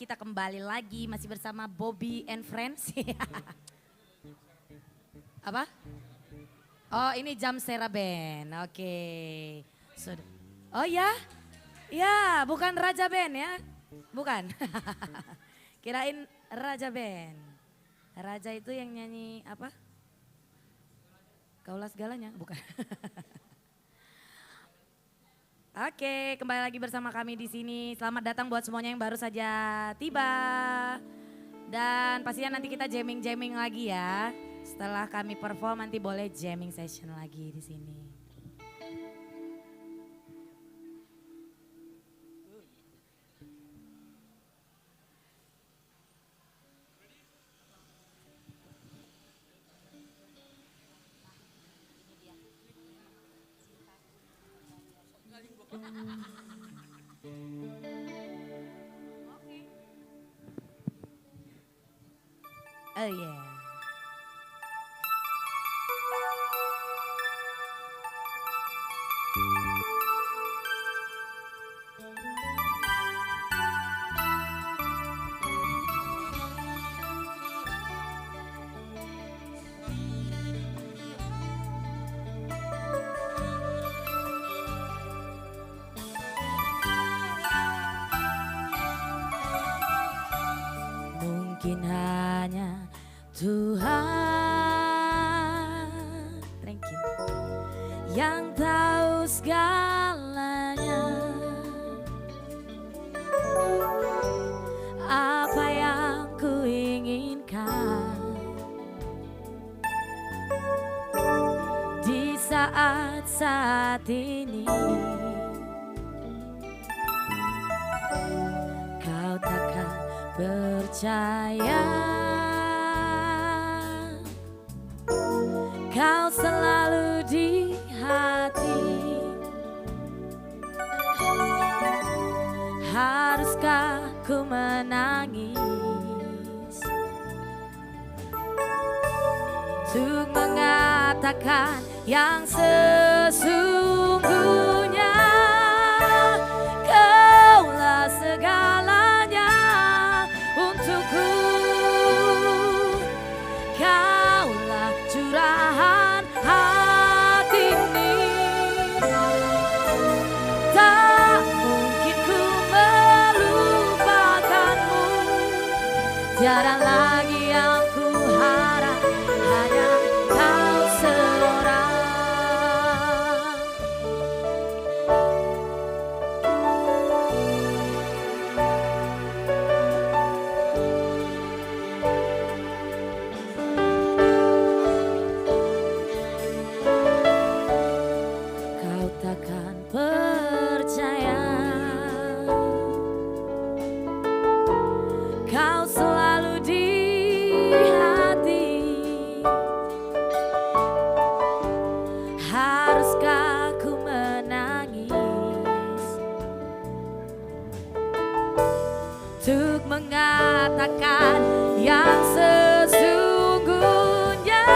kita kembali lagi masih bersama Bobby and Friends. Apa? Oh ini Jam Sera Band, oke. Oh ya? Ya bukan Raja Band ya, bukan. Kirain Raja Band. Raja itu yang nyanyi apa? Kaulah segalanya, bukan. Oke, kembali lagi bersama kami di sini. Selamat datang buat semuanya yang baru saja tiba. Dan pastinya nanti kita jamming-jamming lagi ya. Setelah kami perform nanti boleh jamming session lagi di sini. Oh yeah. Mungkin hanya Tuhan, thank you, yang tahu segalanya. Apa yang ku inginkan di saat-saat ini. Kau takkan percaya, kau selalu di hati. Haruskah ku menangis untuk mengatakan yang sesungguhnya? Kaulah segalanya untukku, kaulah curahan hati ini. Tak mungkin ku melupakanmu, tiada lagi yang ku harap, hanya kau seorang. Kau takkan percaya, kau selalu di hati. Haruskah ku menangis untuk mengatakan yang sesungguhnya?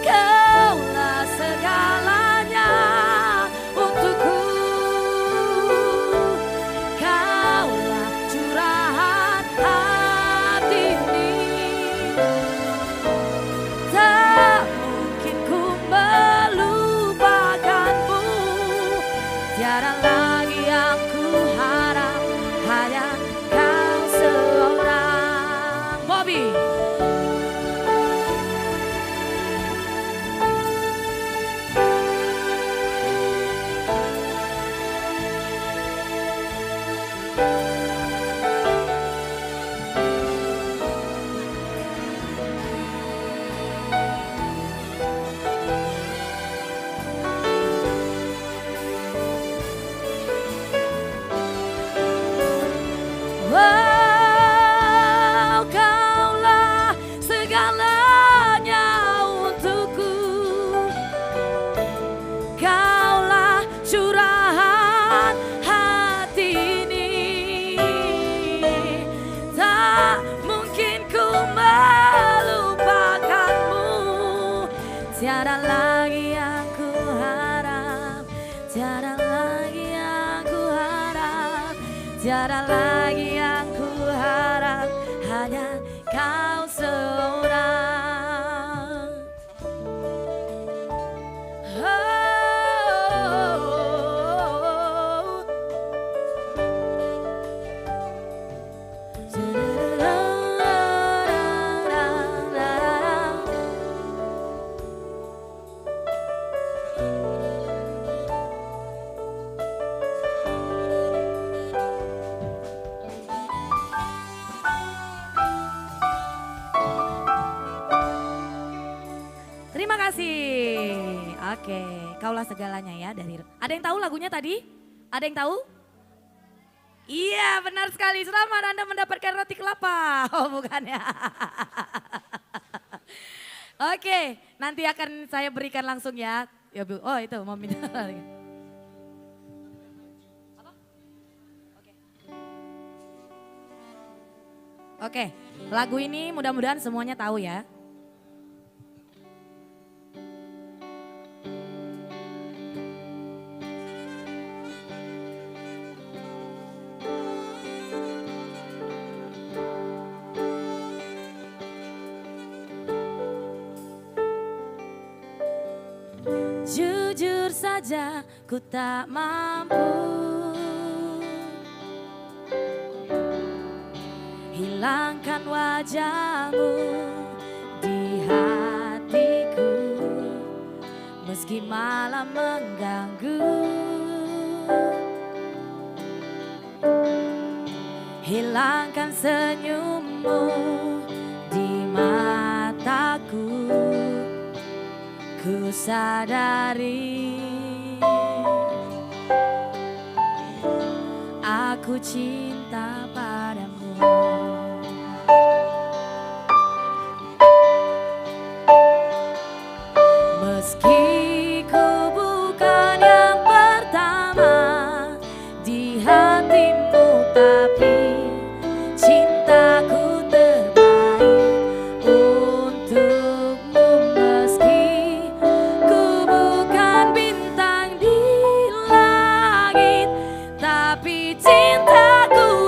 Kaulah segalanya untukku, kaulah curahan hati ini. Tak mungkin ku melupakanmu, tiada lagi yang ku harap, hanya kau seorang. Bobby. Wow, kaulah segalanya untukku, kaulah curahan hati ini. Tak mungkin ku melupakanmu, tiada lagi yang ku harap, tiada lagi yang ku harap, tiada lagi lagi yang ku harap hanya kau seorang. Terima kasih. Oke, kaulah segalanya ya dari. Ada yang tahu lagunya tadi? Ada yang tahu? Iya, benar sekali. Selamat Anda mendapatkan roti kelapa. Oh, bukan ya. Oke, nanti akan saya berikan langsung ya. Ya Bu. Oh, itu mau minta. Oke, lagu ini mudah-mudahan semuanya tahu ya. Jujur saja ku tak mampu hilangkan wajahmu di hatiku, meski malam mengganggu. Hilangkan senyummu di mataku, ku sadari aku cinta padamu. Meski ku bukan yang pertama di hatimu, tapi cintaku terbaik untukmu. Meski ku bukan bintang di langit, tapi cintaku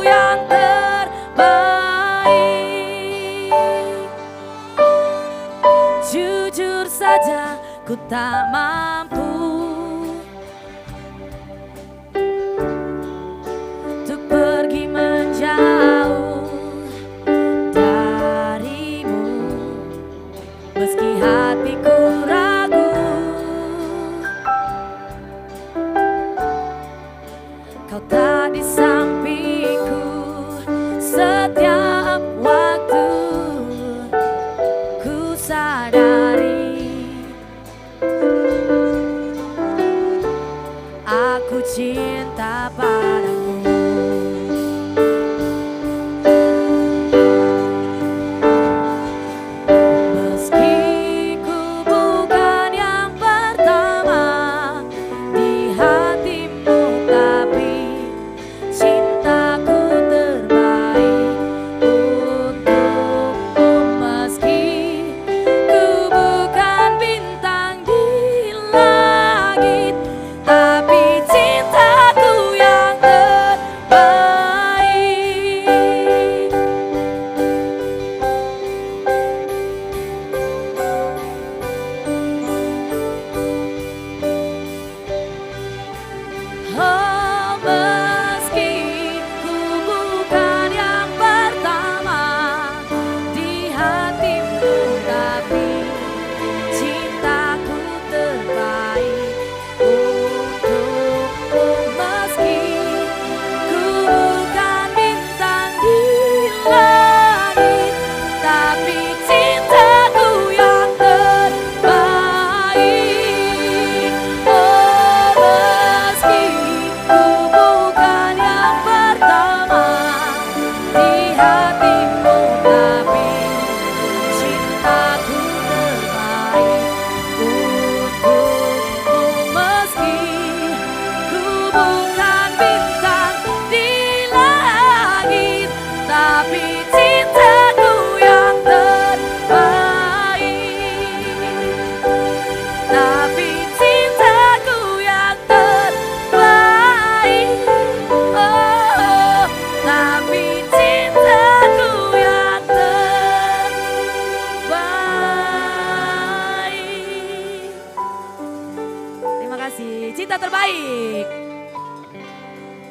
Baik.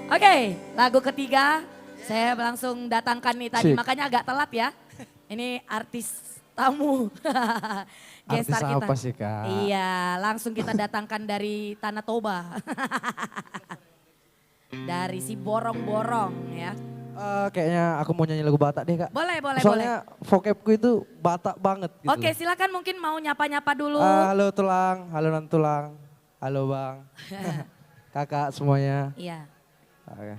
Oke, lagu ketiga saya langsung datangkan nih tadi, Cik. makanya agak telat ya. Ini artis tamu. Guest Artis star kita. apa sih, Kak? Iya, langsung kita datangkan dari Tanah Toba. Dari si Borong-Borong ya. Kayaknya aku mau nyanyi lagu Batak deh, Kak. Boleh, boleh, boleh. Soalnya vocabku itu Batak banget gitu. Oke, silakan mungkin mau nyapa-nyapa dulu. Halo Tulang, halo Non Tulang, halo Bang, kakak semuanya. Iya. Oke.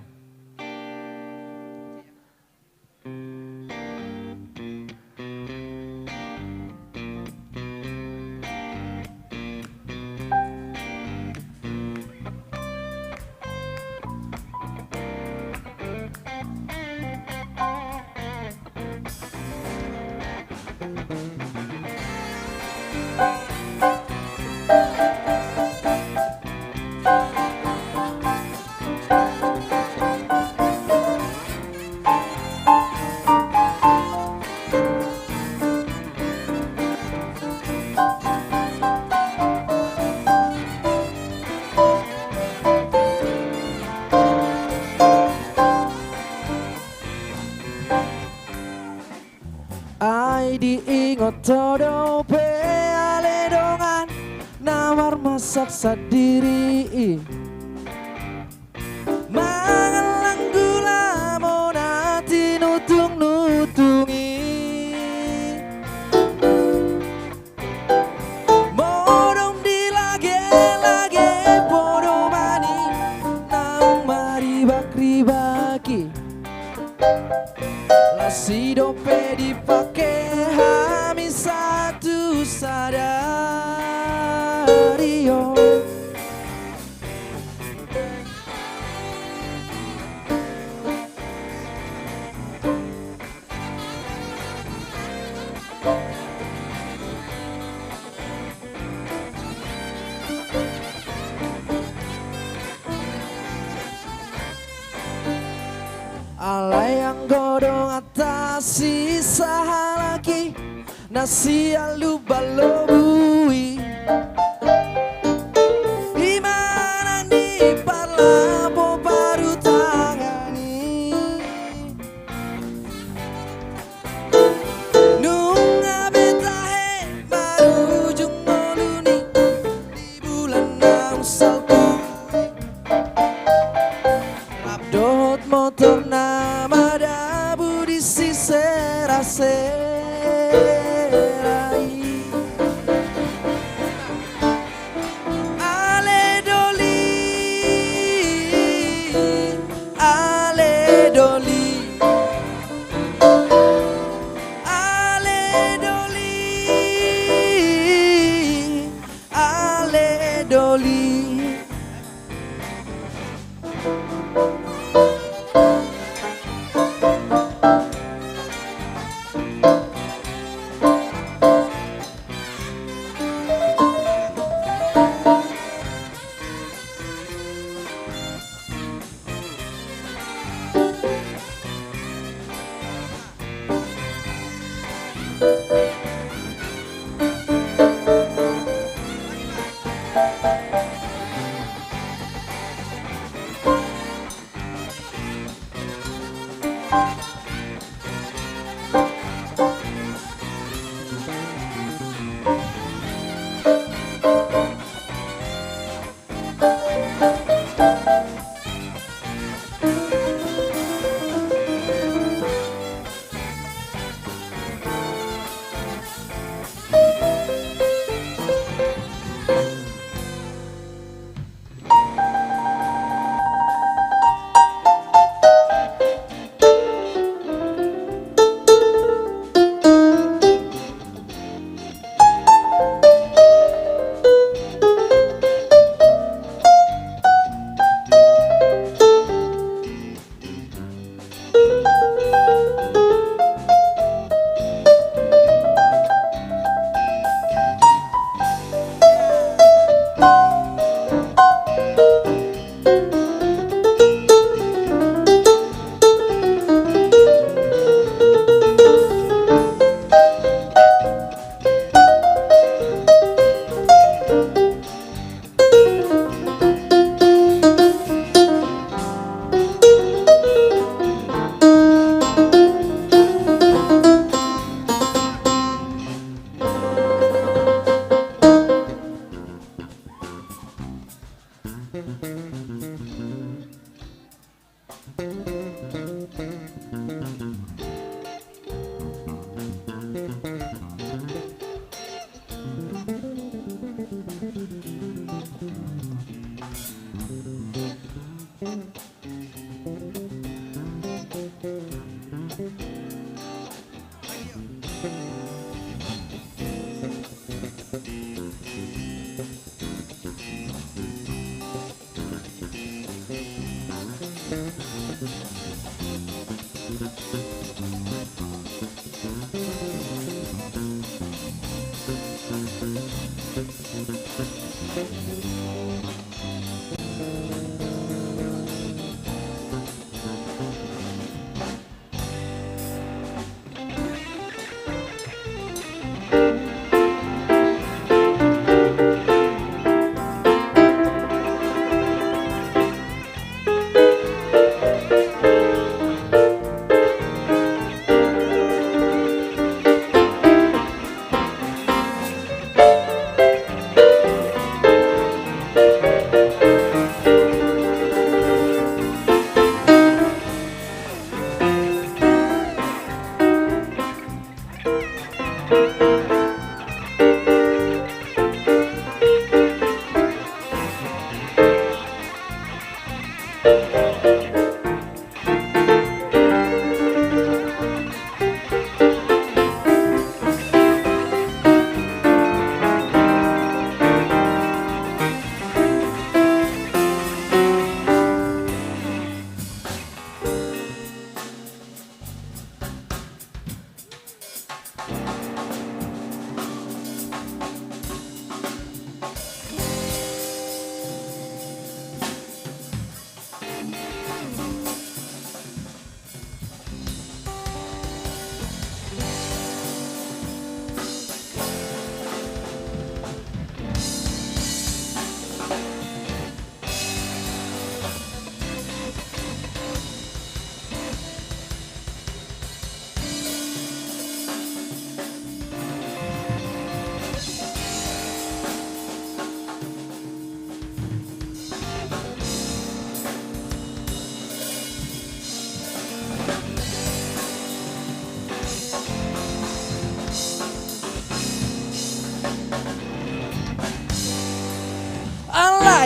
Ai diingot todo pe ale dongan nawar masak sadiri mangalang gula monati nutung nutungi modong di lage lage bodo mani nang mari bakri baki si dope dipake hami satu sadario. Alai yang godong atas sisa lagi nasi alu balobui Imana di parlapo baru tangani Nunga betahe baru ujung moluni di bulan enam salpu Rabdot motor nama dabu di serai Ale doli Ale doli Ale doli Ale doli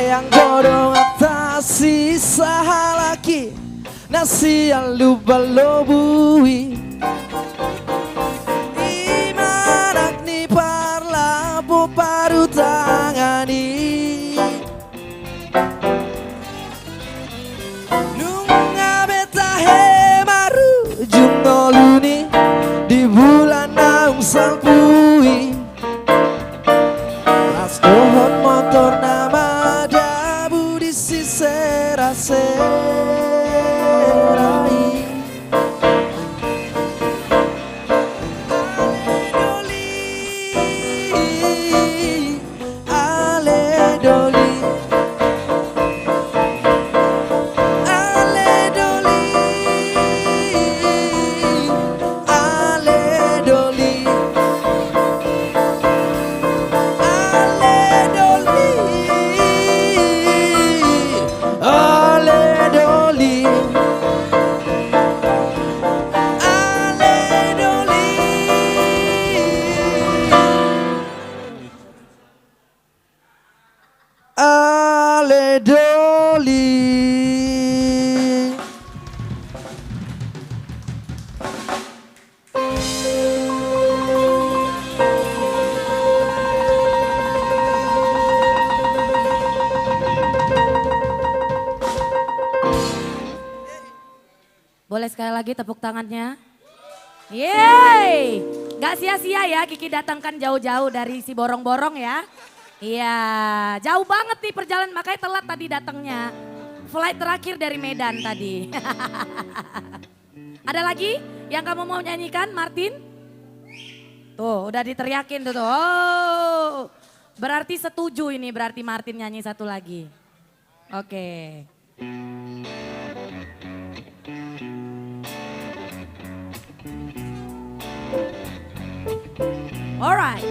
Yang godong atas sisa lagi nasi yang lupa lobui imanak ni parlapo paru tangani nunga beta hemaru junoluni di bulan naung salpui las kohon motor nama serai ale doli ale doli ale doli Ale doli. Boleh sekali lagi tepuk tangannya. Yeay, gak sia-sia ya Kiki datangkan jauh-jauh dari si borong-borong ya. Iya, jauh banget nih perjalanan makanya telat tadi datangnya. Flight terakhir dari Medan tadi. Ada lagi yang kamu mau nyanyikan, Martin? Tuh, udah diteriakin tuh. Oh, berarti setuju ini, berarti Martin nyanyi satu lagi. Oke. Alright.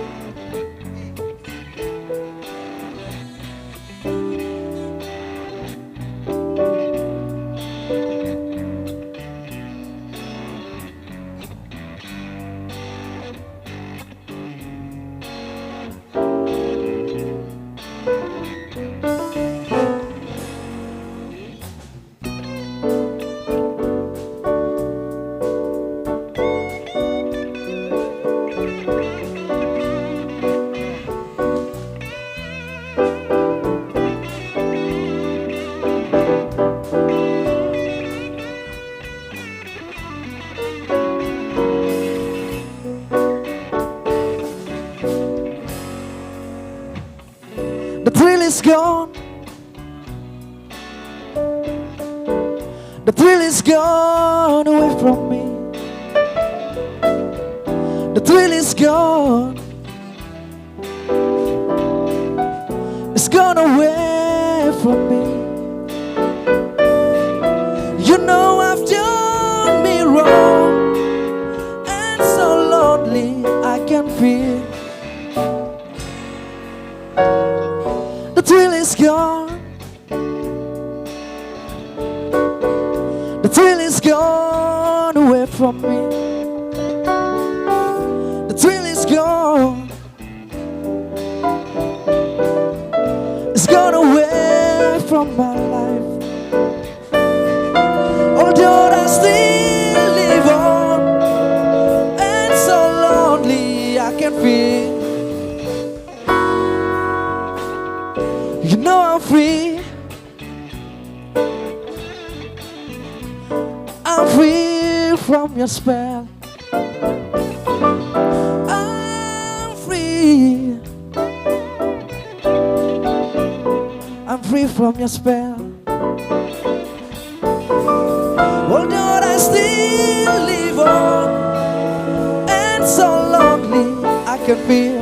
The thrill is gone. The thrill is gone away from me. The thrill is gone. It's gone away from me. You know I've done me wrong, and so lonely I can feel. The thrill is gone. The thrill is gone away from me. The thrill is gone. It's gone away from my life. Although I still live on, and so lonely I can feel. You know I'm free. I'm free from your spell. I'm free. I'm free from your spell. Although I still live on, and so lonely I can feel.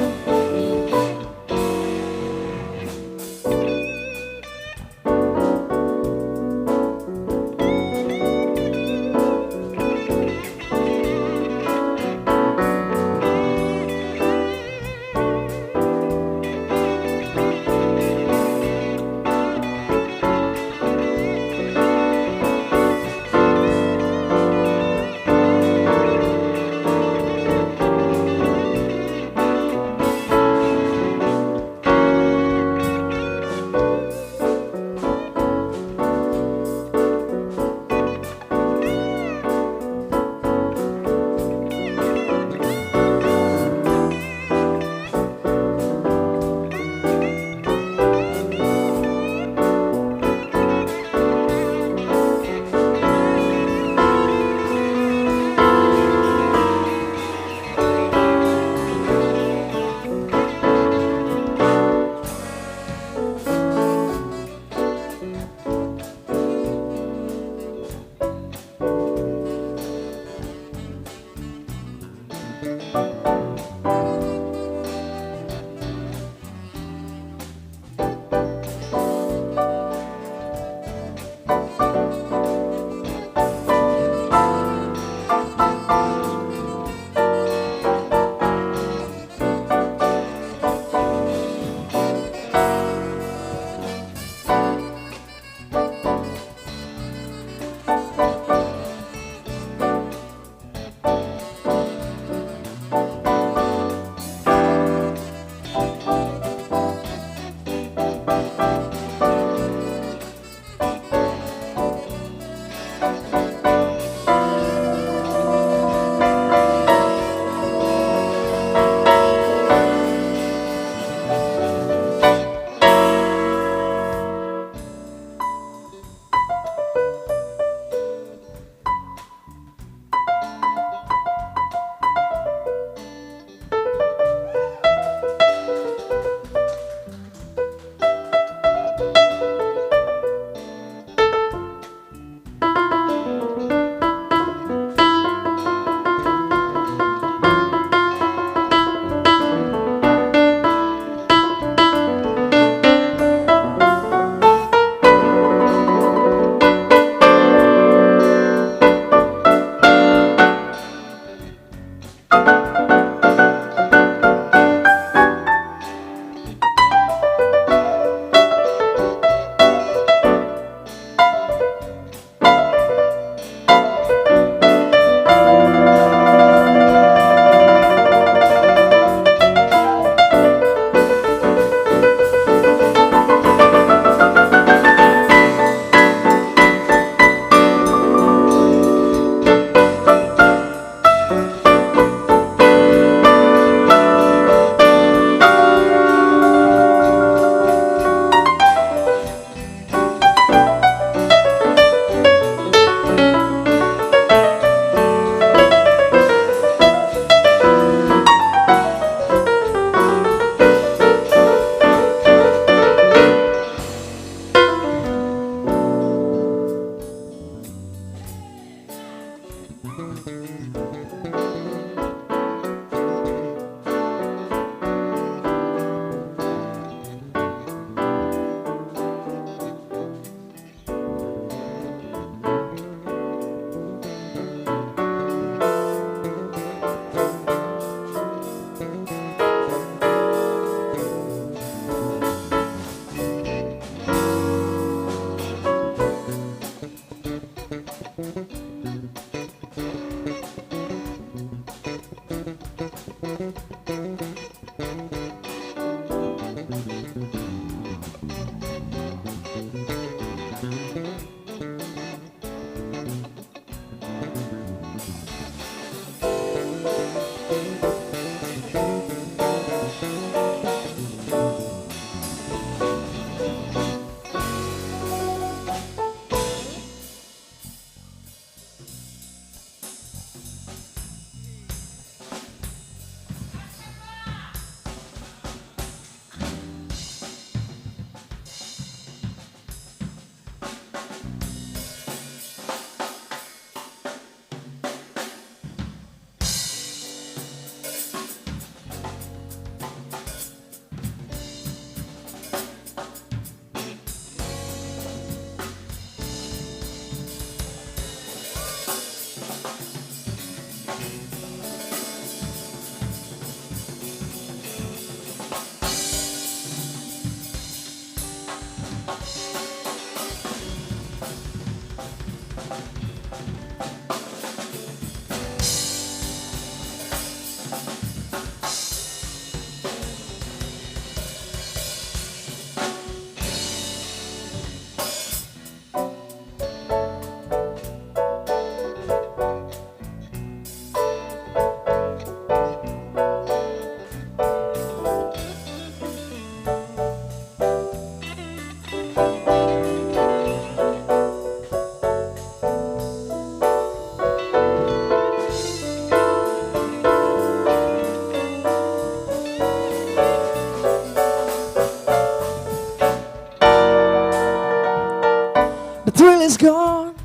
The thrill is gone.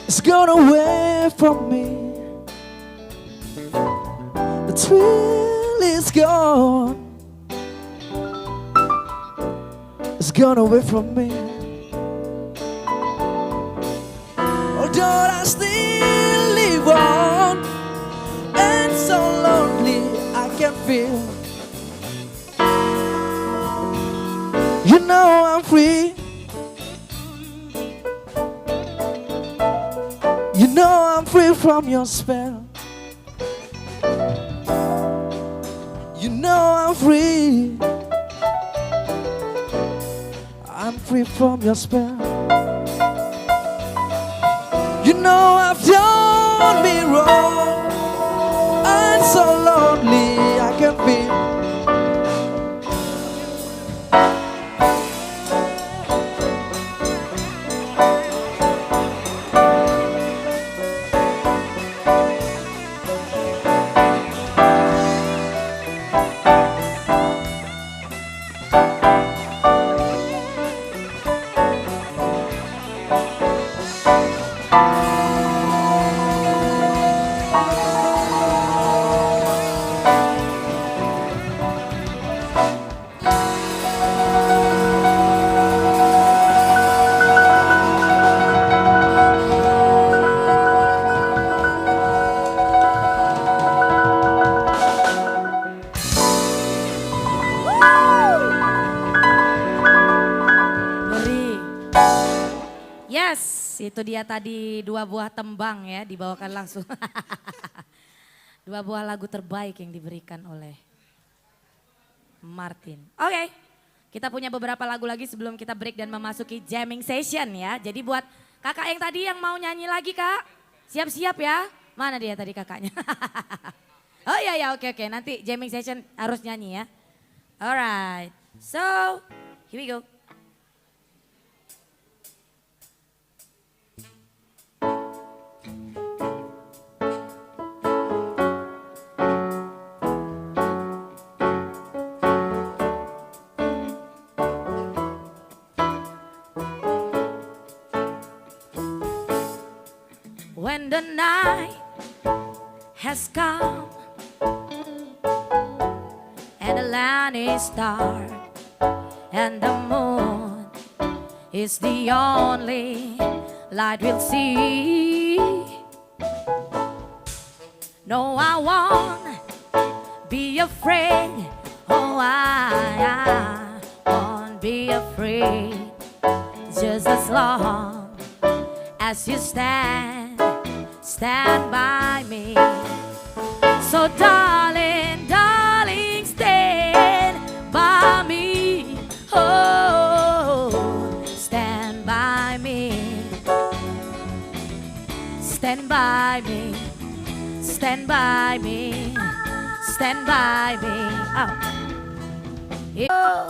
It's gone away from me. The thrill is gone. It's gone away from me. Although I still live on, and so lonely I can feel. You know I'm free. You know I'm free from your spell. You know I'm free. I'm free from your spell. You know I've done me wrong. I'm so lonely I can feel. Yes, itu dia tadi 2 buah tembang ya dibawakan langsung. 2 buah lagu terbaik yang diberikan oleh Martin. Oke, kita punya beberapa lagu lagi sebelum kita break dan memasuki jamming session ya. Jadi buat kakak yang tadi yang mau nyanyi lagi kak, siap-siap ya. Mana dia tadi kakaknya? Oh iya ya, oke, nanti jamming session harus nyanyi ya. Alright, so here we go. When the night has come and the land is dark and the moon is the only light we'll see. No, I won't be afraid. Oh, I won't be afraid. Just as long as you stand by me. So darling, darling, stand by me. Oh, stand by me. Stand by me. Stand by me. Stand by me. Oh.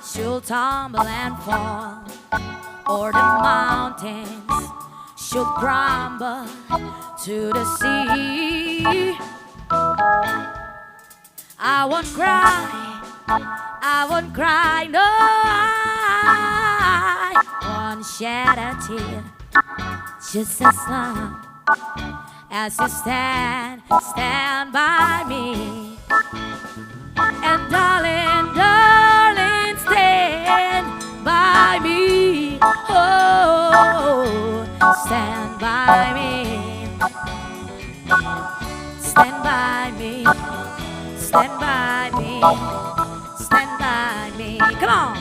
She'll tumble and fall, or the mountains should crumble to the sea. I won't cry, I won't cry, no, I won't shed a tear. Just as long as you stand by me. And darling, darling, stand by me. Oh, stand by me. Stand by me. Stand by me. Stand by me. Come on.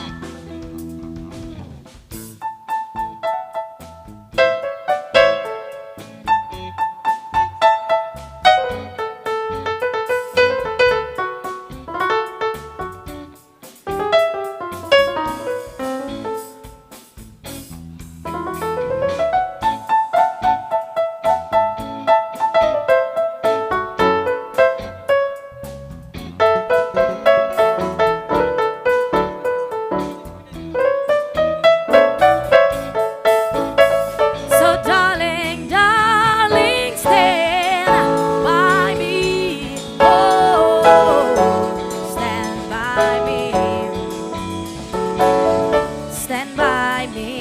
Stand by me,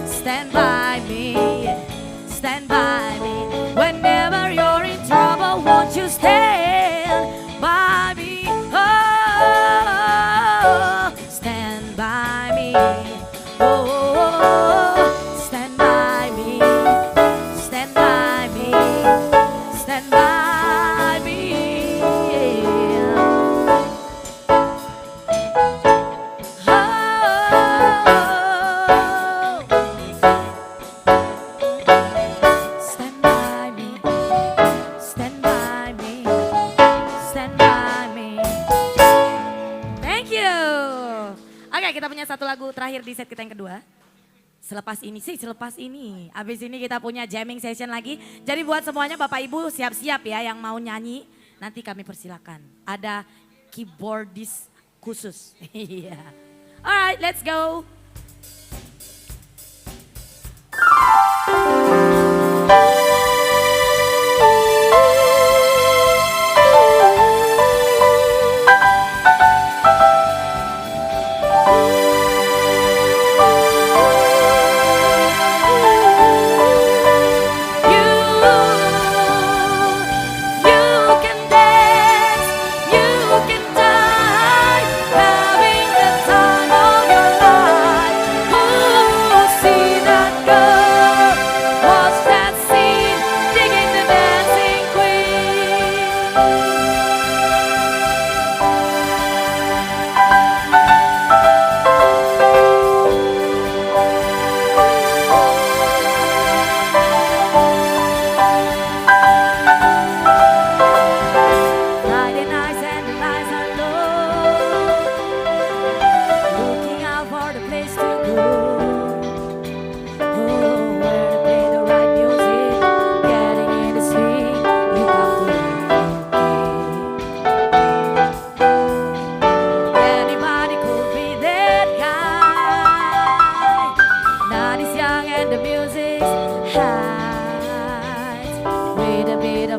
stand by me, stand by me. Whenever you're in trouble, won't you stand by me? Oh, stand by me. Oh, stand by me, stand by me, stand by me. Oke, kita punya satu lagu terakhir di set kita yang kedua. Selepas ini. Abis ini kita punya jamming session lagi. Jadi buat semuanya Bapak Ibu siap-siap ya yang mau nyanyi. Nanti kami persilakan. Ada keyboardist khusus. Iya. Alright, let's go.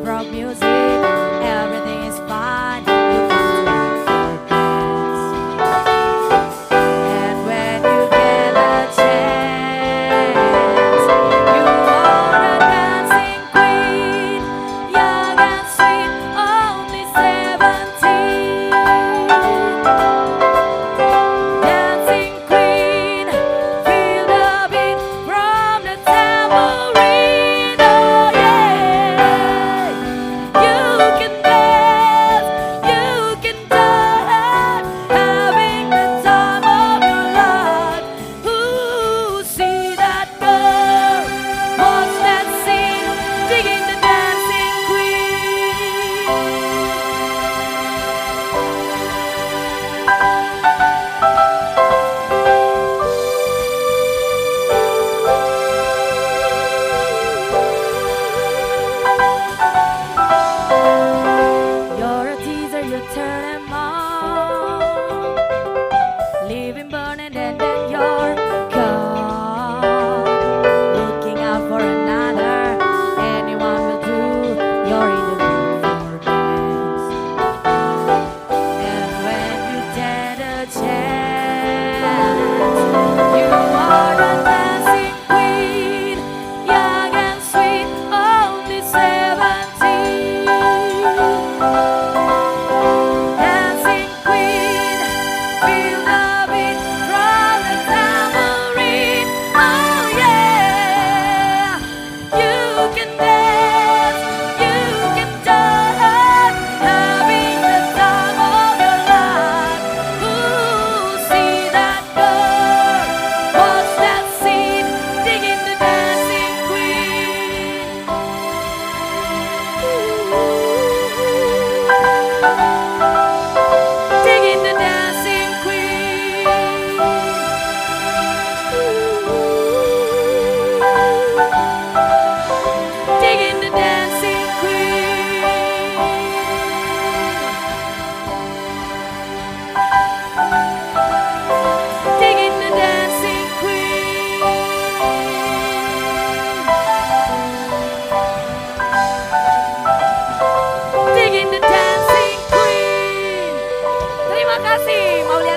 Rock music, everything is fine. You got to dance. And when you get a chance, you wanna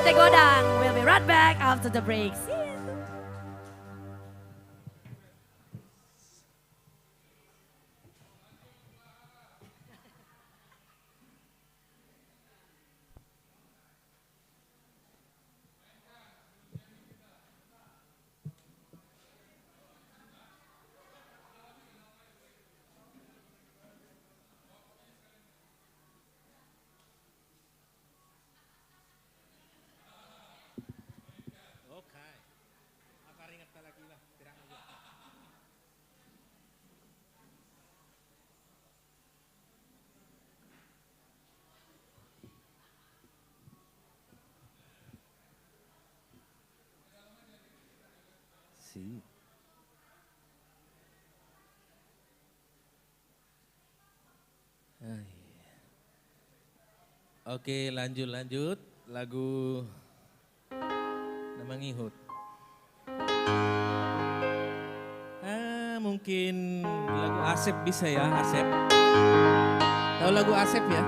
Partai Godang. We'll be right back after the break. See you. Sí. Ay. Oke, lanjut lagu Nama Ngihut. Mungkin lagu Asep bisa ya, Asep. Tahu lagu Asep ya?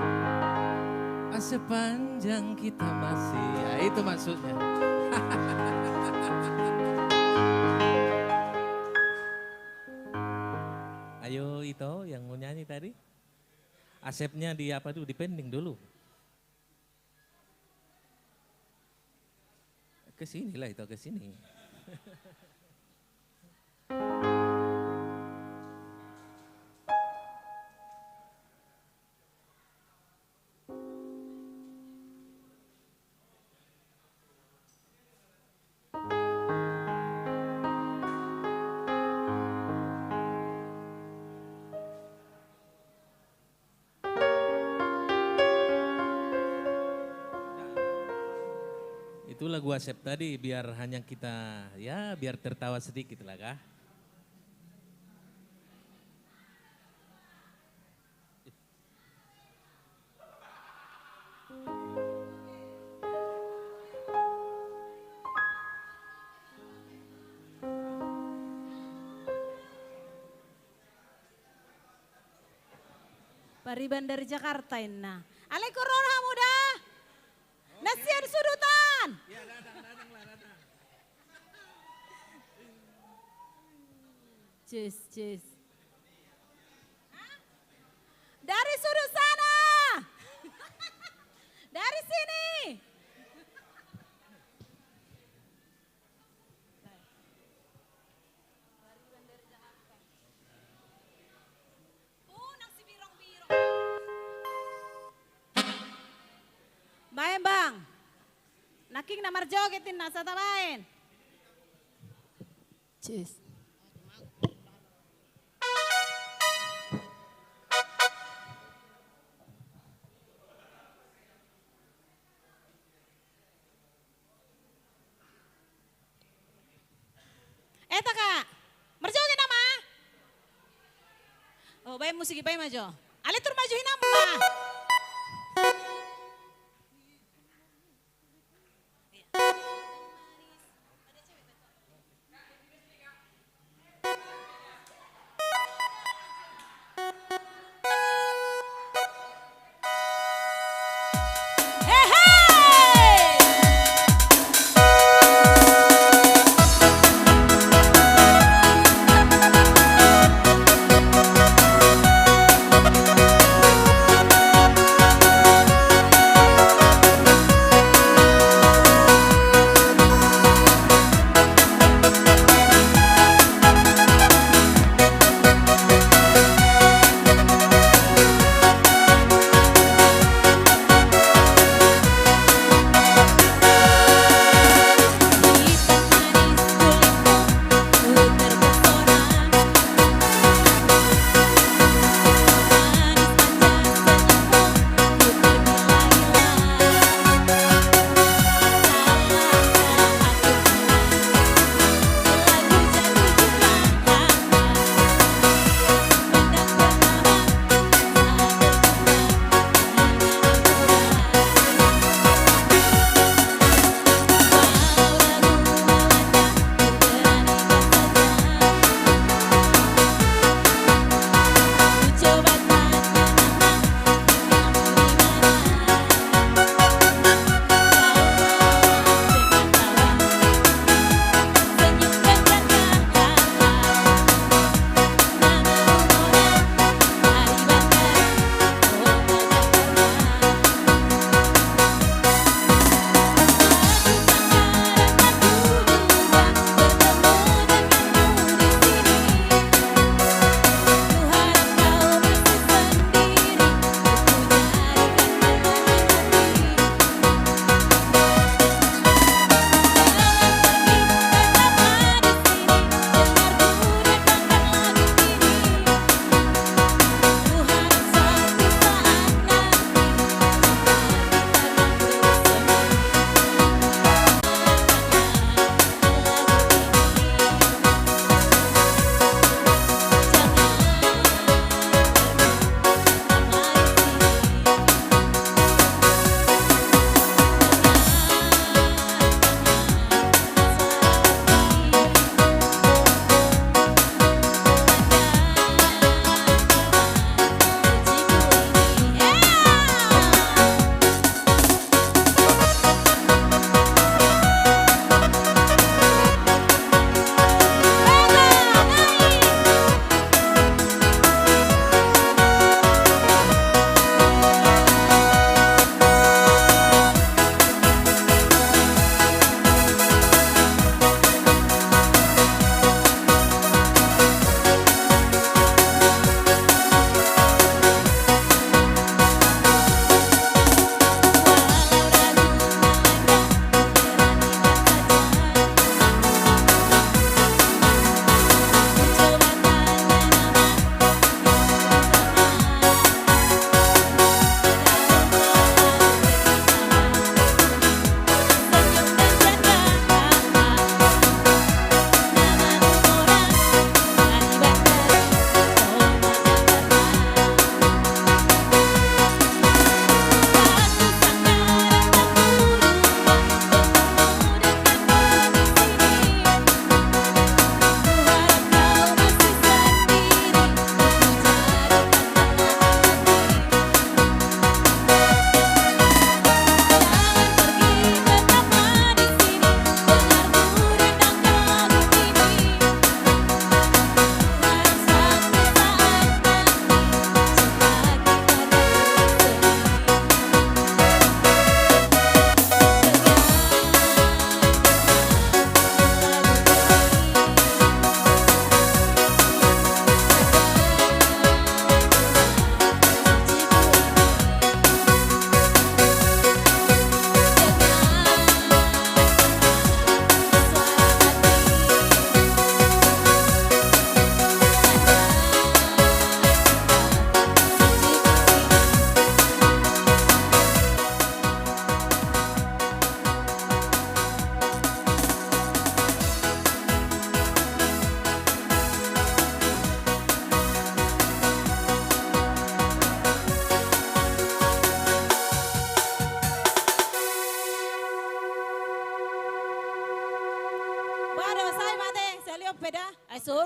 Asep panjang kita masih, ya itu maksudnya. Ayo itu yang mau nyanyi tadi. Asepnya di apa dulu, dipending dulu. Kesini lah itu, kesini. Itu lagu Asep tadi biar hanya kita, ya biar tertawa sedikit lah kah. Pariban dari Jakarta ini. Ale corona muda. Nasian sudutan. Ya datang lah datang. Cus. Dari sudut sana. Dari sini. Baik bang, naking namar jogetin nasa tabain. Cus. Kak, merjoget nama. Oh baik musik baik maju. Ale tur majuin nama.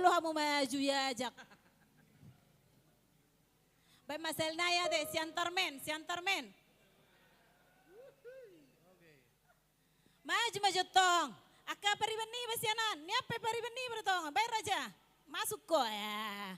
lo kamu maju ya jak. Baik Mas Elnaya deh, siantarmen. Maju tong. Aka paribeni basianan, niape paribeni bertong. Baik Raja, masuk kok ya.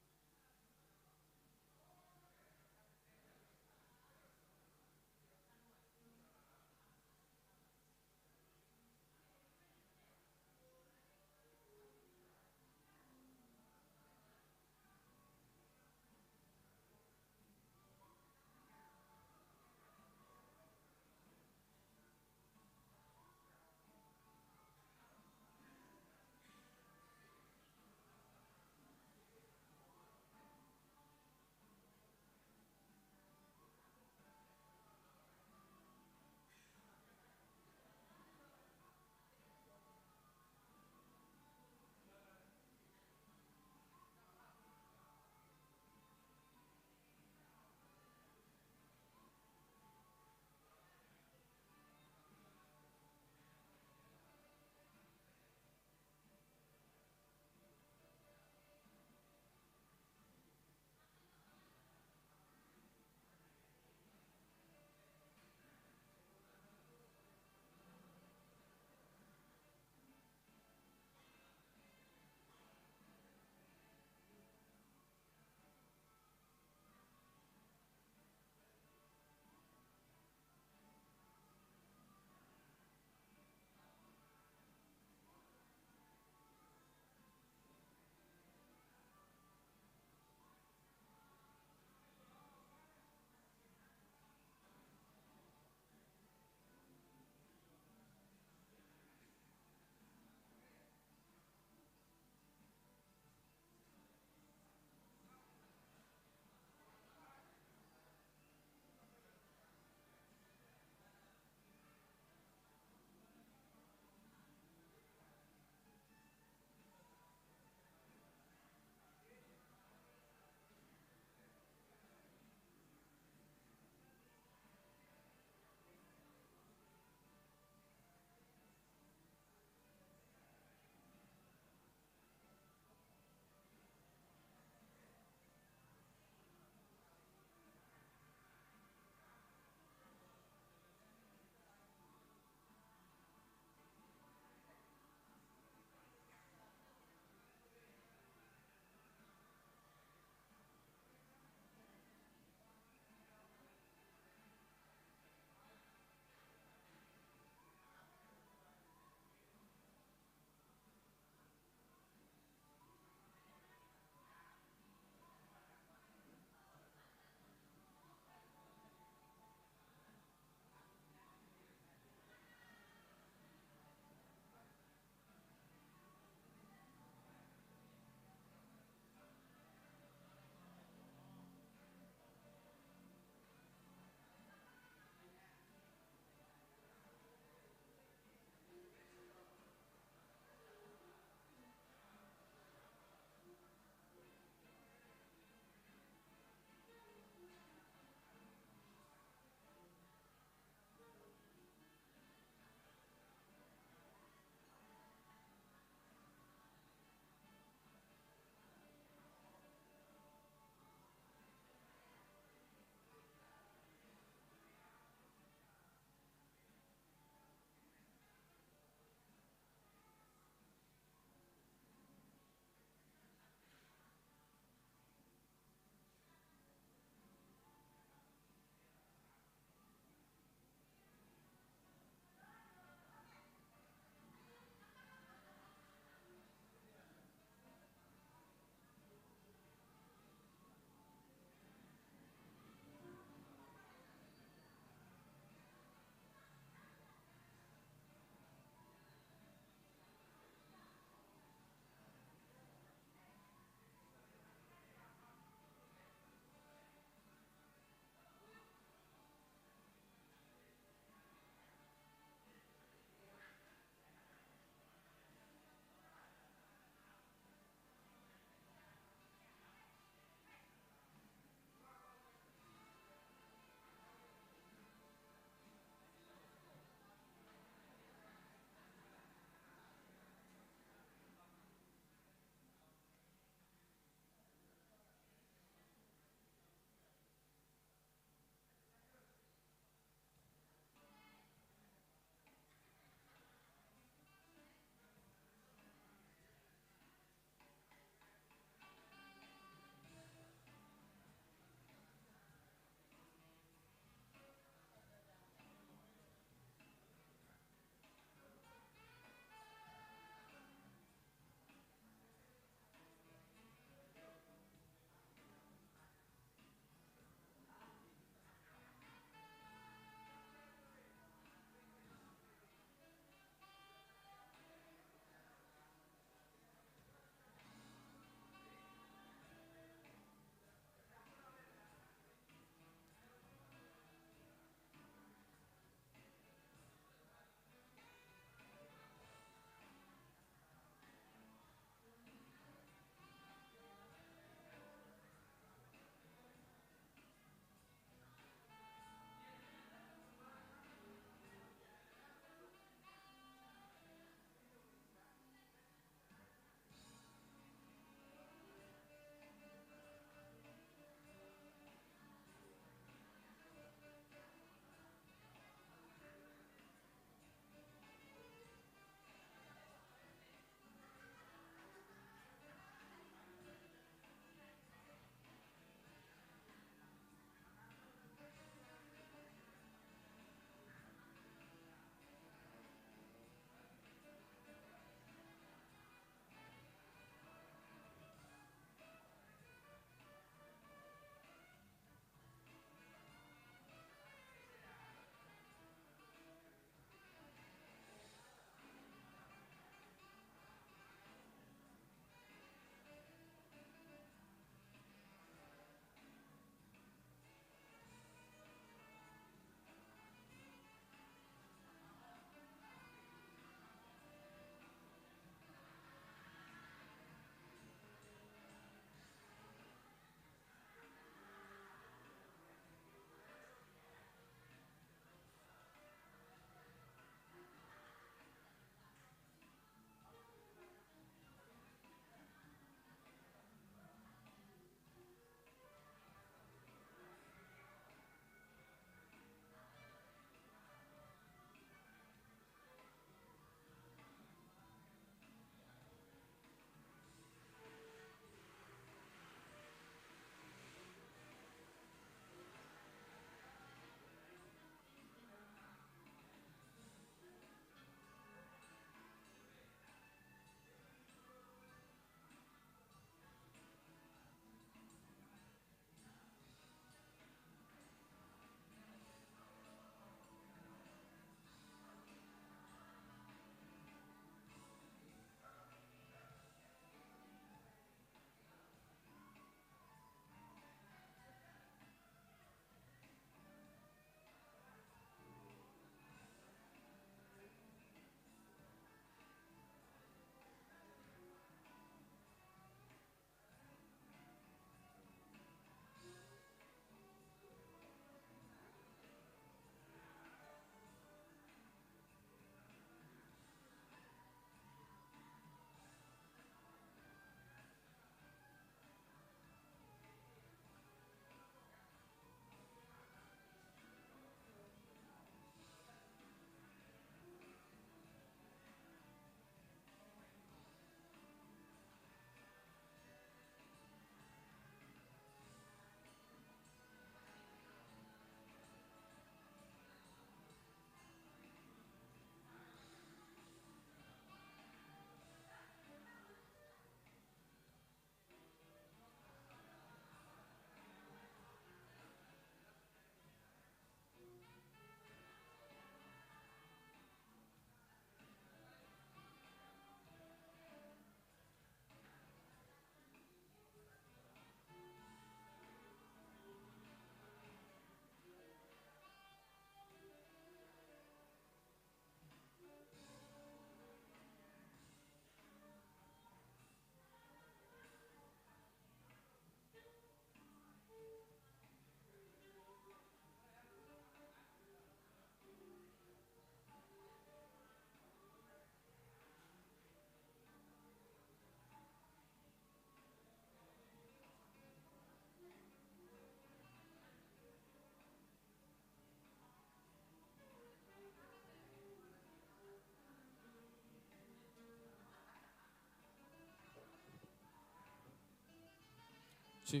2.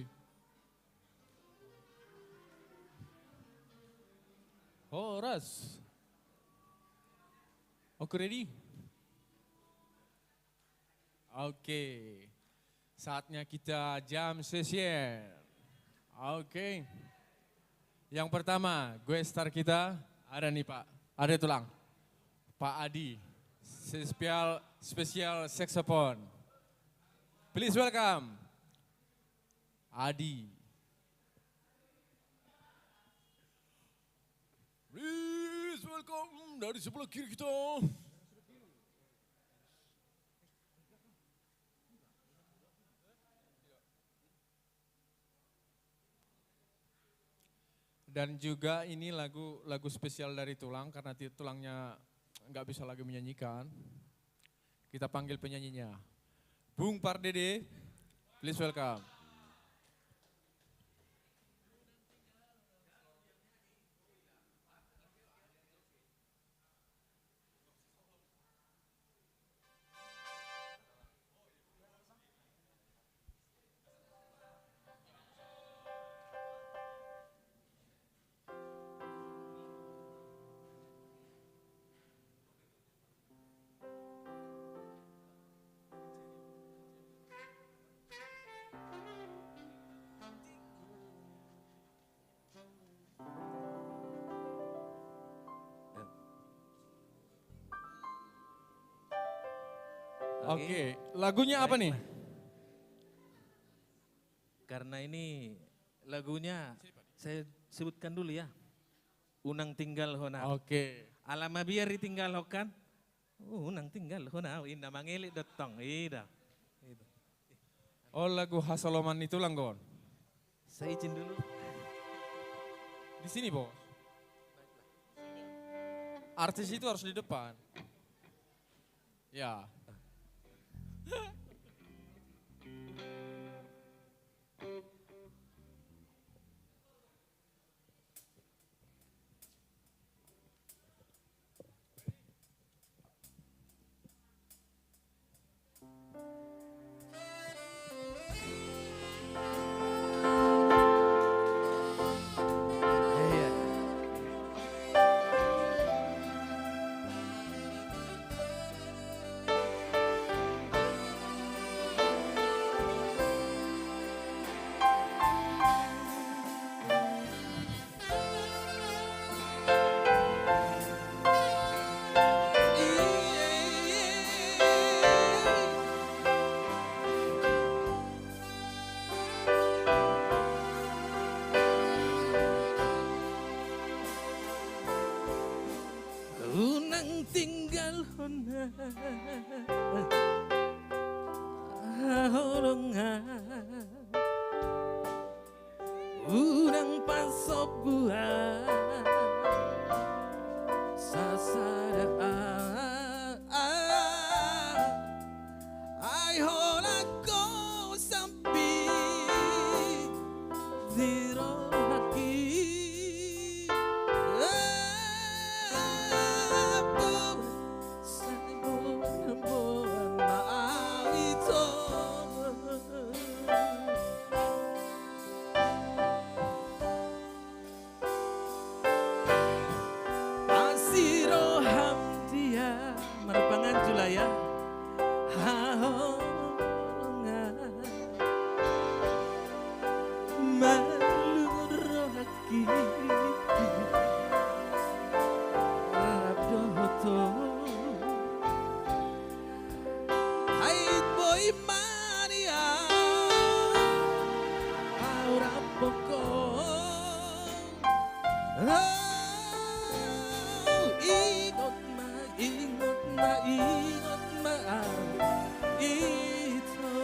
Horas. Oke, ready? Oke. Saatnya kita jam session. Oke. Yang pertama, gue star kita ada nih Pak. Ada tulang. Pak Adi. Spesial saxophone. Please welcome. Adi. Please welcome dari sebelah kiri kita. Dan juga ini lagu spesial dari Tulang karena Tulangnya nggak bisa lagi menyanyikan. Kita panggil penyanyinya. Bung Pardede, please welcome. Oke, lagunya apa nih? Karena ini lagunya saya sebutkan dulu ya. Unang tinggal hona. Oke. Alama biar ditinggal hokan. Unang tinggal hona. Indah mangelik datang. Ida. Oh, lagu Hasaloman itu Langgon. Saya izin dulu. Di sini, Bos. Artis itu harus di depan. Ya. Unang tinggal hona. Unang pasok buah. Sasada ay hola ko sampai zero haki. Asiro hamdia marpangan julaya haonga maluraki abdoto hai boy mania aura poco. Ingot ma ito.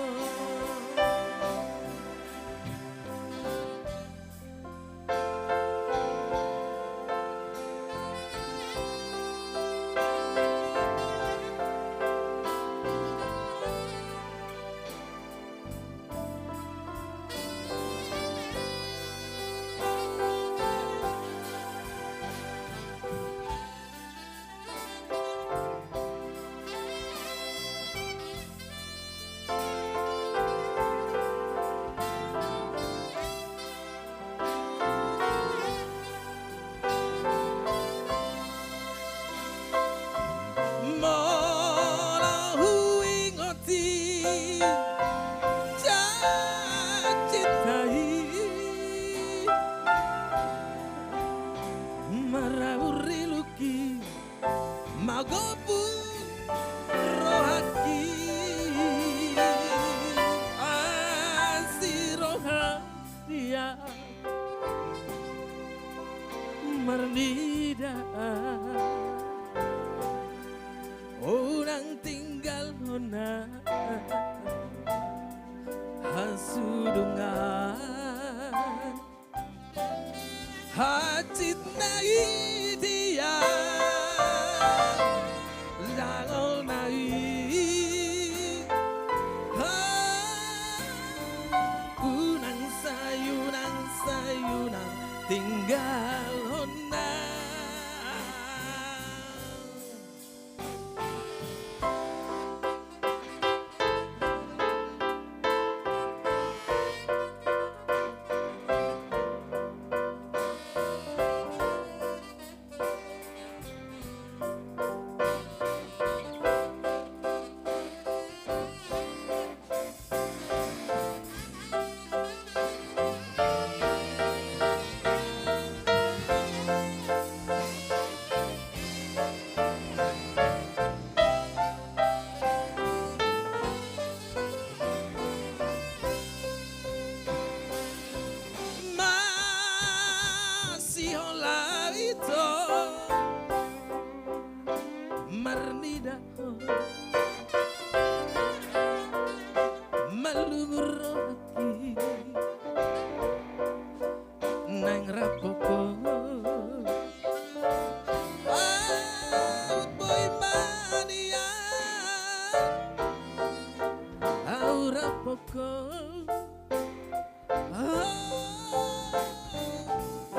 hona hasudungan hajit nai dia langol nai unang sayunang tinggal hona.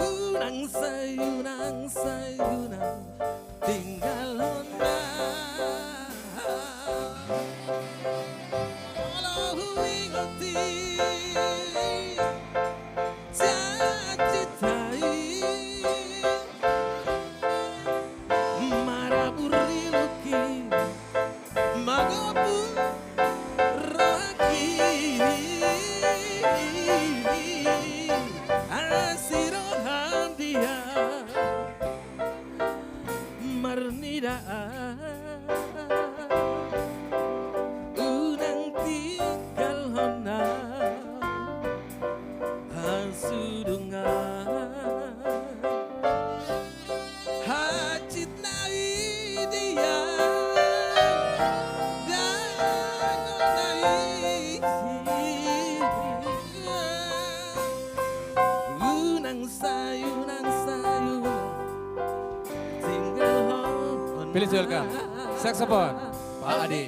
Unang sayunang tinggal hona. Walau ingoti cacitai maraburi luki magabu rohaki asirohan dia marnida unang tinggal hona hasudungan hajit nai dia gangon nai unang sayunang tinggal hona. Please welcome saxophone Pak Adi.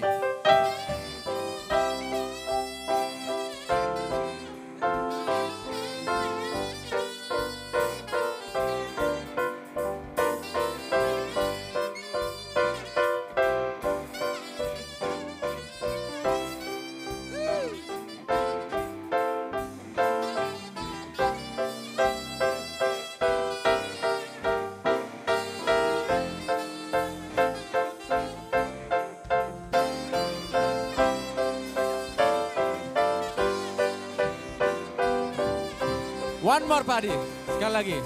One more Pak Adi, sekali lagi.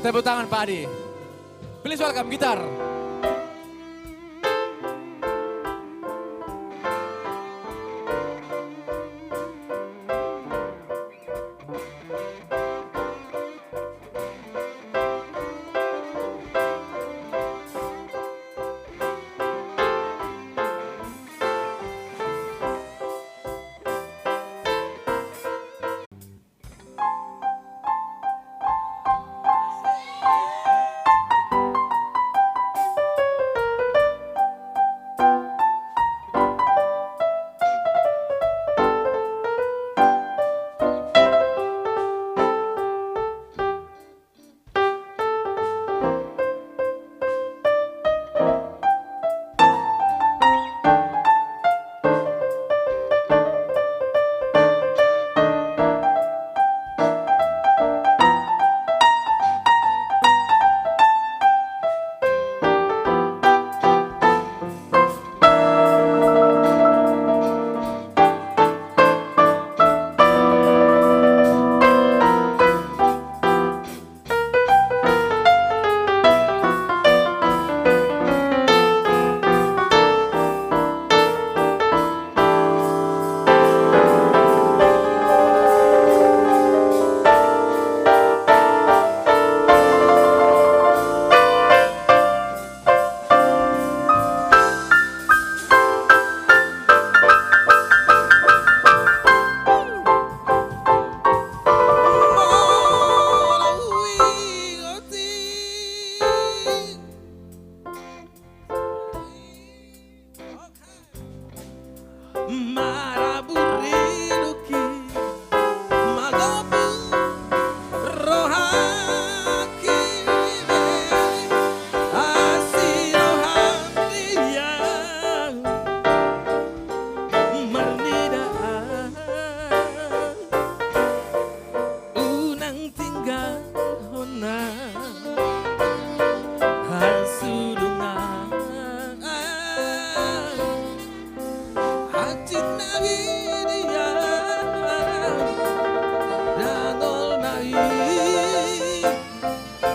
Tepuk tangan Pak Adi. Please welcome gitar.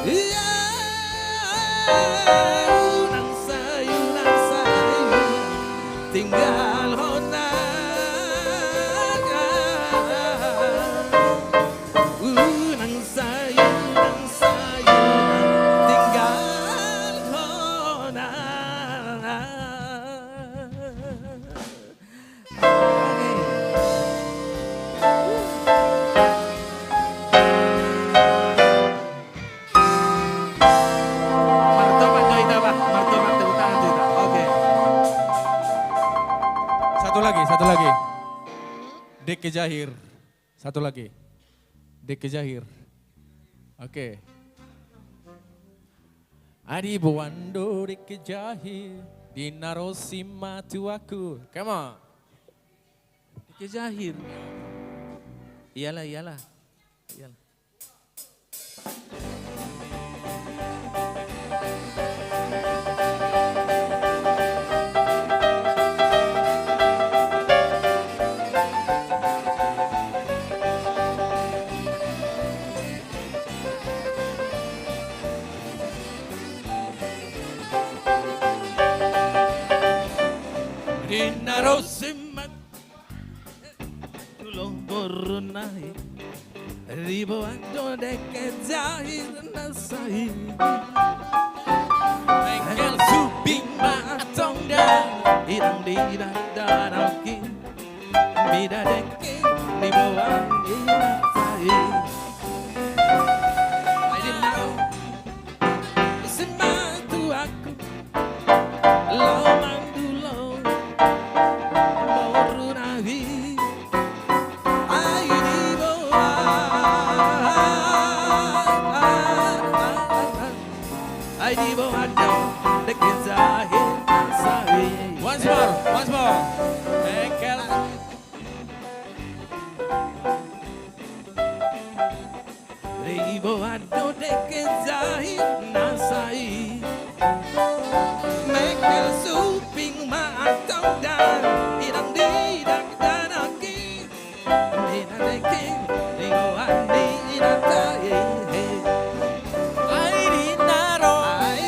Iya, nang sayu tinggal hona. Nang sayu tinggal hona. Satu lagi. Dek Jahir. Satu lagi. Dek Jahir. Oke. Adi buando dek Jahir. Dinarosima tuaku. Come on. Dek Jahir. Iyalah. Dinarosima tulong borunai ribo ando deke Jahir nasai Mengkel subing matong dan irang danauki bida deke ribo andi nasai I didn't know sematu aku laman Once more. Engkel. Ribo ado deke Jahir nasai Mekel suping matang dan irang didak danaki Nina deke ribo andi inatai Ai dinaro Ai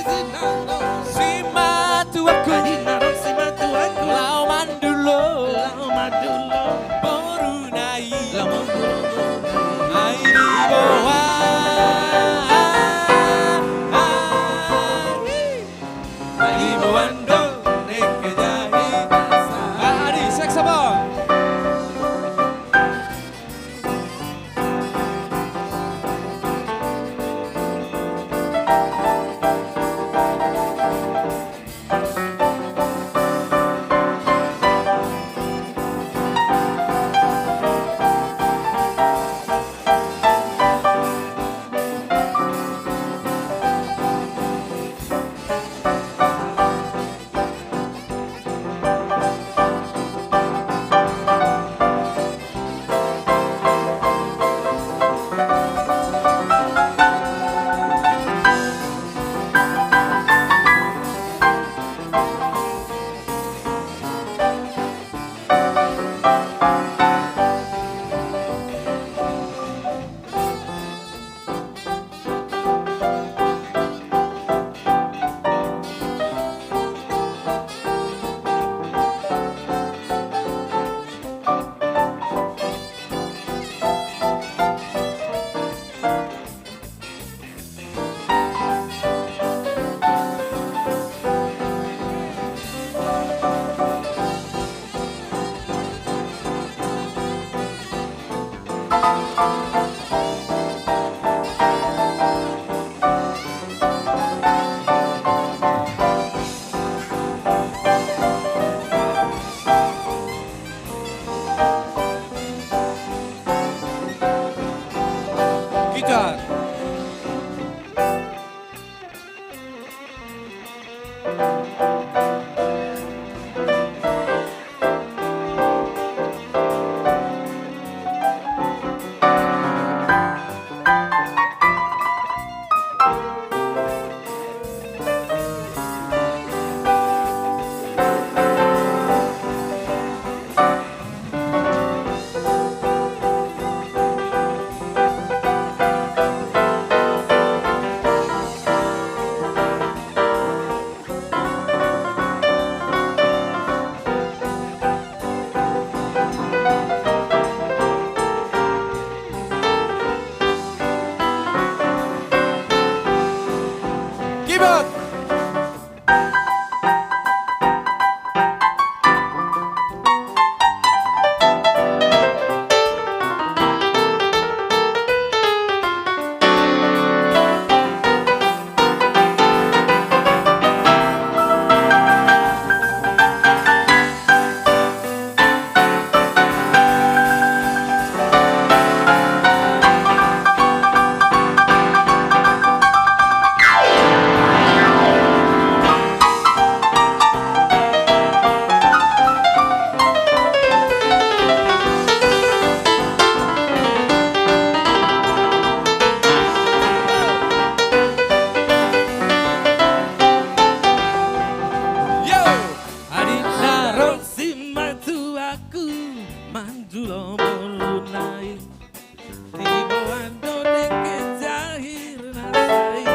Keyboard. Yo. Adinaro simatu aku manjulo mulunai tibo ando deke jahir nasai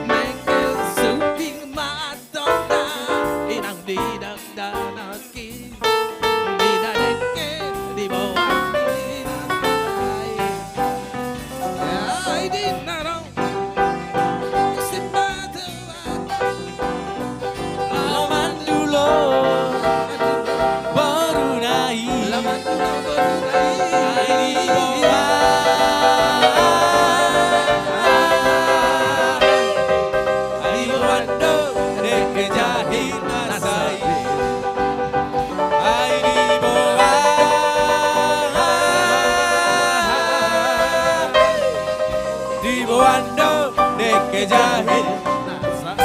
mengkel suping madonna inang didak danaki didadeke tibo andi nasai Adinaro simatu aku Lamandulo Borunai Adiwando Deke jahit nasai Adiwando Deke jahit nasai.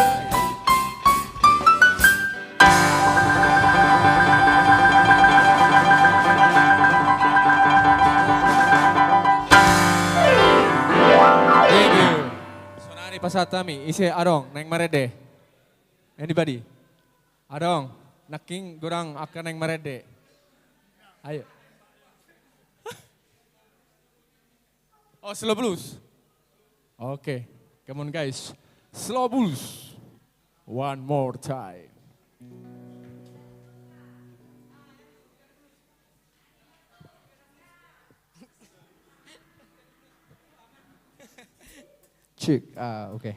Thank you. Sonari pasatami isi adong neng marede. Anybody? Adong, naking gurang akan neng marede. Ayo. Oh, slow blues. Oke, come on guys. Slow blues. One more time. Cik, oke.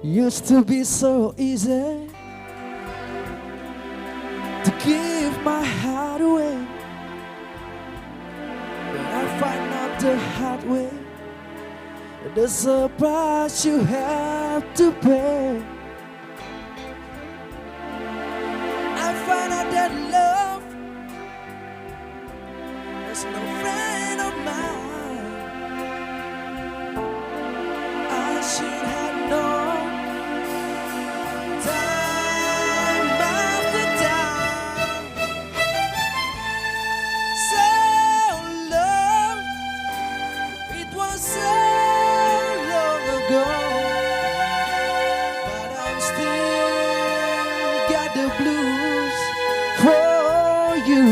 Used to be so easy to give my heart away, but I find out the hard way. There's a price you have to pay. I find out that love is no friend of mine. I should have known. Time after time, so long, it was so long ago, but I'm still got the blues for you.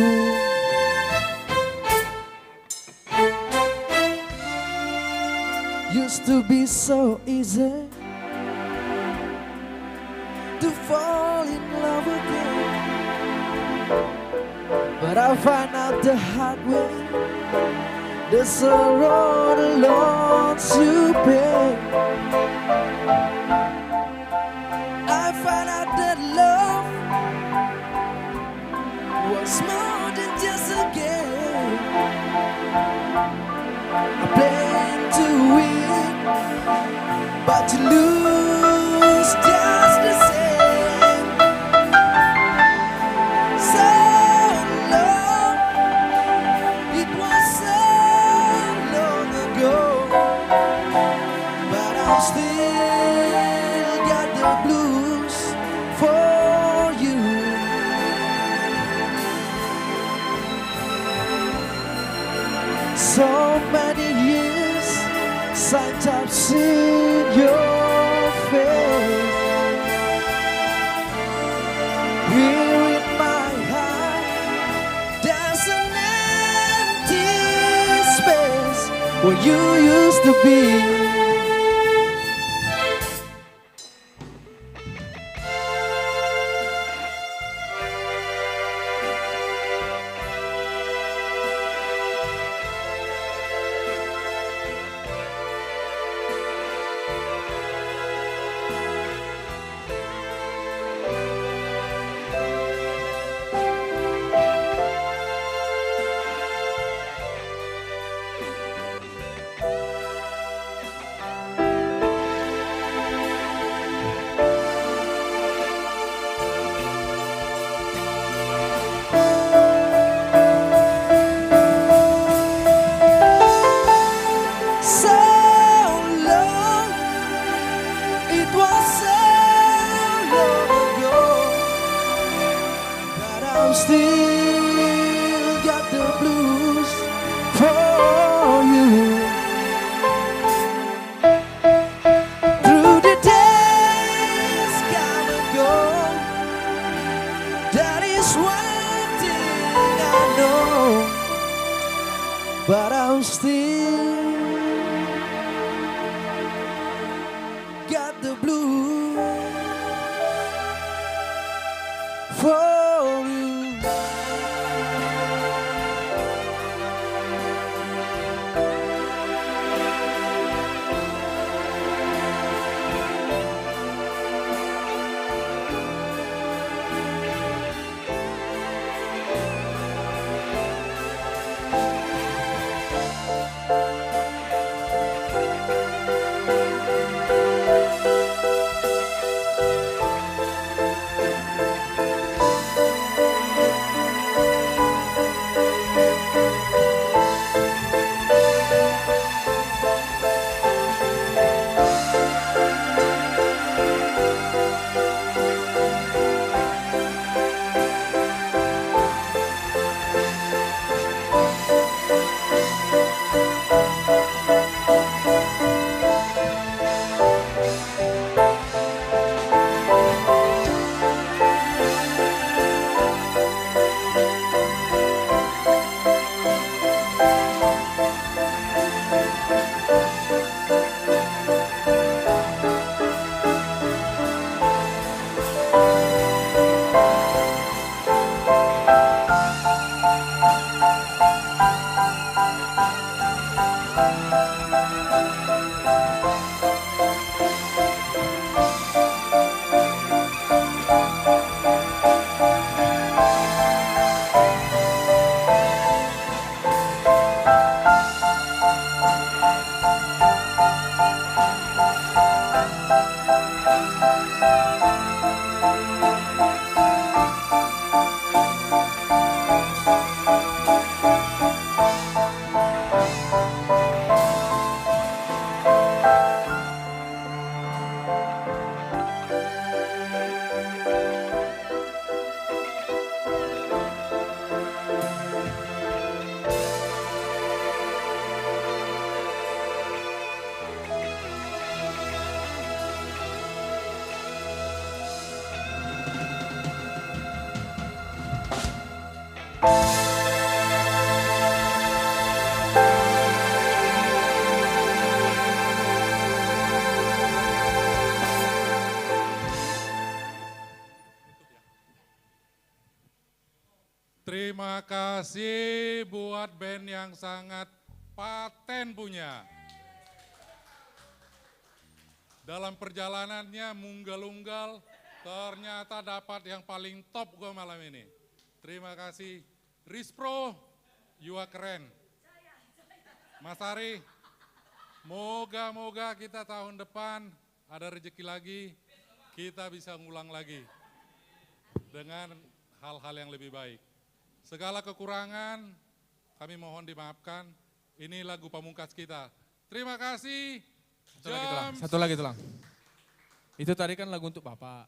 Used to be so easy to fall in love again, but I find out the hard way. There's a road alone to pay. I find out that love was more than just a game. I plan to win, but to lose just the same. So long, it was so long ago, but I still got the blues for you. So many years sight I've seen your face. Here in my heart, there's an empty space where you used to be. Still got the blues for you. Through the days come and go, that is one thing I know. But I'm still got the blues for you. Terima kasih buat band yang sangat paten punya. Dalam perjalanannya munggal-unggal, ternyata dapat yang paling top gua malam ini. Terima kasih. Rispro, you are keren. Mas Ari, moga-moga kita tahun depan ada rezeki lagi, kita bisa ngulang lagi dengan hal-hal yang lebih baik. Segala kekurangan kami mohon dimaafkan. Ini lagu pamungkas kita. Terima kasih. Satu lagi tulang. Itu tadi kan lagu untuk Bapak.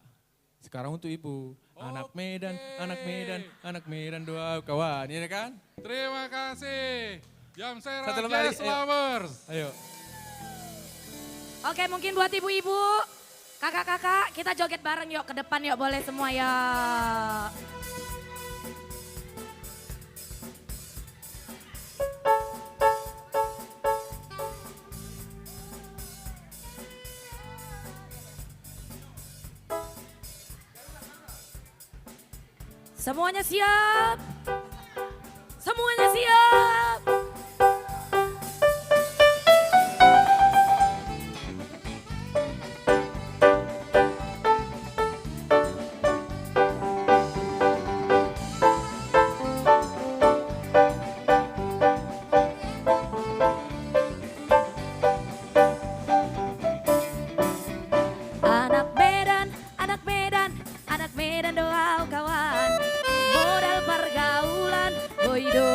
Sekarang untuk Ibu. Anak Medan, anak Medan, anak Medan dua kawan. Ini kan? Terima kasih. Jamsera Satu lagi, Jazz Lovers. Ayo. Oke, mungkin buat ibu-ibu, kakak-kakak, kita joget bareng yuk ke depan yuk, boleh semua ya. Semuanya siap? Semuanya siap? Anak Medan, anak Medan, anak Medan doa kawan. Modal pergaulan, boido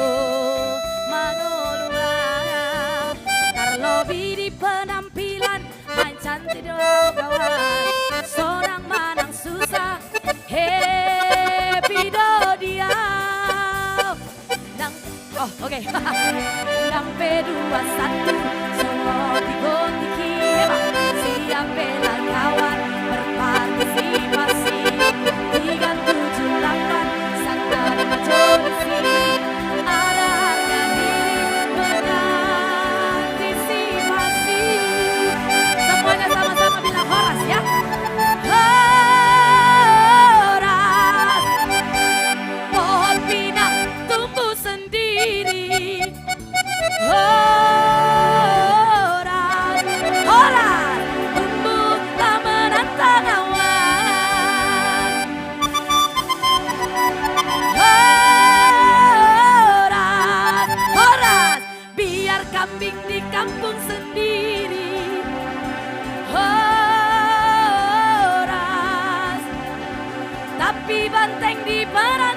mangoluan. Terlebih di penampilan, main cantik doa kawan. Seorang manang susah, happy do dia. Nang, oh oke. Nang P21, semua digotiki hebat. Siap bela kawan berpartisipasi 378 Sanggar Majonisi ada harga diri mengantisipasi. Semuanya sama-sama bilang horas ya. Horas, pohon pinang tumbuh sendiri. Horas, horas, tumbuh tak menantang awan. Horas, horas, biar kambing di kampung sendiri. Horas, tapi banteng di perairan.